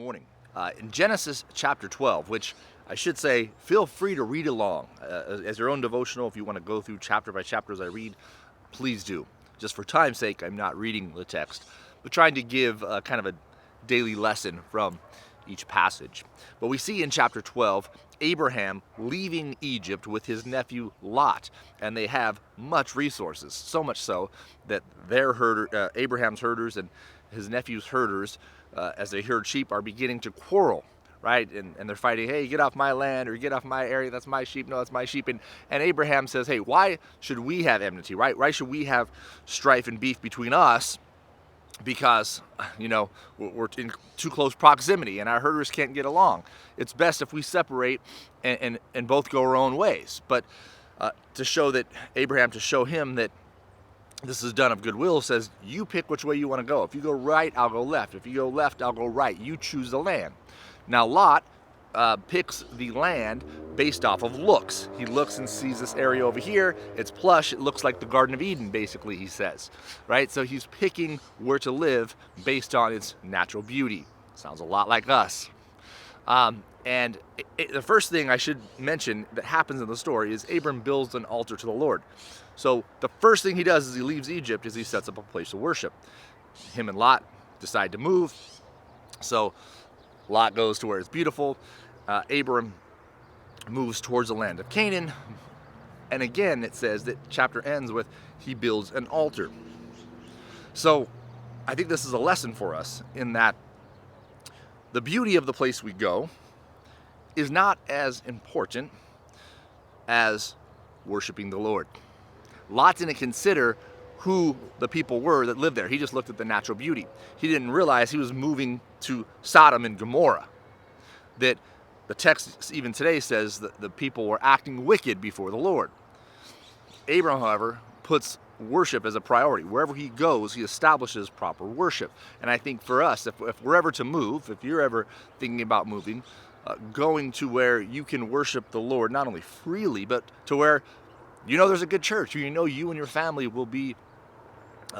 morning. In Genesis chapter 12, which I should say, feel free to read along as your own devotional. If you want to go through chapter by chapter as I read, please do. Just for time's sake, I'm not reading the text, but trying to give kind of a daily lesson from each passage. But we see in chapter 12, Abraham leaving Egypt with his nephew Lot, and they have much resources, so much so that Abraham's herders and his nephew's herders, as they herd sheep, are beginning to quarrel, right? And they're fighting, hey, get off my land, or get off my area, that's my sheep, no, that's my sheep. And Abraham says, hey, why should we have enmity, right? Why should we have strife and beef between us? Because, we're in too close proximity and our herders can't get along. It's best if we separate and both go our own ways. But to show him that this is done of goodwill, says, you pick which way you want to go. If you go right, I'll go left. If you go left, I'll go right. You choose the land. Now Lot picks the land based off of looks. He looks and sees this area over here. It's plush. It looks like the Garden of Eden, basically, he says. Right? So he's picking where to live based on its natural beauty. Sounds a lot like us. And the first thing I should mention that happens in the story is Abram builds an altar to the Lord. So the first thing he does as he leaves Egypt is he sets up a place of worship. Him and Lot decide to move. So Lot goes to where it's beautiful. Abram moves towards the land of Canaan. And again, it says that chapter ends with he builds an altar. So I think this is a lesson for us in that the beauty of the place we go is not as important as worshiping the Lord. Lot didn't consider who the people were that lived there. He just looked at the natural beauty. He didn't realize he was moving to Sodom and Gomorrah. That the text even today says that the people were acting wicked before the Lord. Abram, however, puts worship as a priority. Wherever he goes, he establishes proper worship. And I think for us, if we're ever to move, if you're ever thinking about moving, going to where you can worship the Lord, not only freely, but to where there's a good church, you and your family will be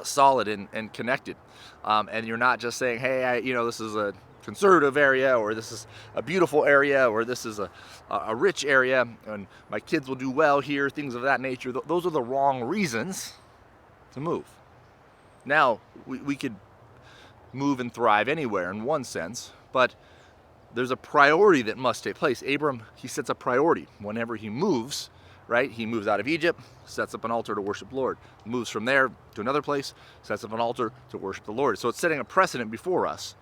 solid and connected. And you're not just saying, hey, this is a conservative area, or this is a beautiful area, or this is a rich area, and my kids will do well here, things of that nature. Those are the wrong reasons to move. Now, we could move and thrive anywhere in one sense, but there's a priority that must take place. Abram, he sets a priority whenever he moves, right? He moves out of Egypt, sets up an altar to worship the Lord. Moves from there to another place, sets up an altar to worship the Lord. So it's setting a precedent before us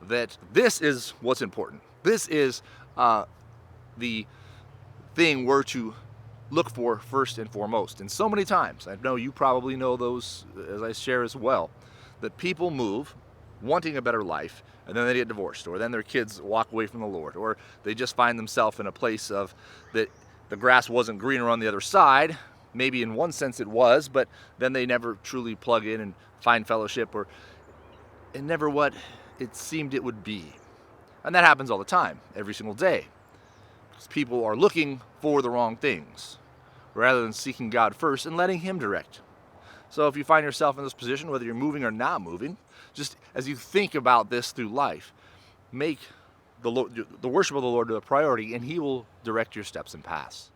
that this is what's important. This is the thing we're to look for first and foremost. And so many times, I know you probably know those as I share as well, that people move wanting a better life, and then they get divorced, or then their kids walk away from the Lord, or they just find themselves in a place of that the grass wasn't greener on the other side. Maybe in one sense it was, but then they never truly plug in and find fellowship, or it never what it seemed it would be. And that happens all the time, every single day. Because people are looking for the wrong things, rather than seeking God first and letting Him direct. So if you find yourself in this position, whether you're moving or not moving, just as you think about this through life, make the worship of the Lord a priority, and He will direct your steps and paths.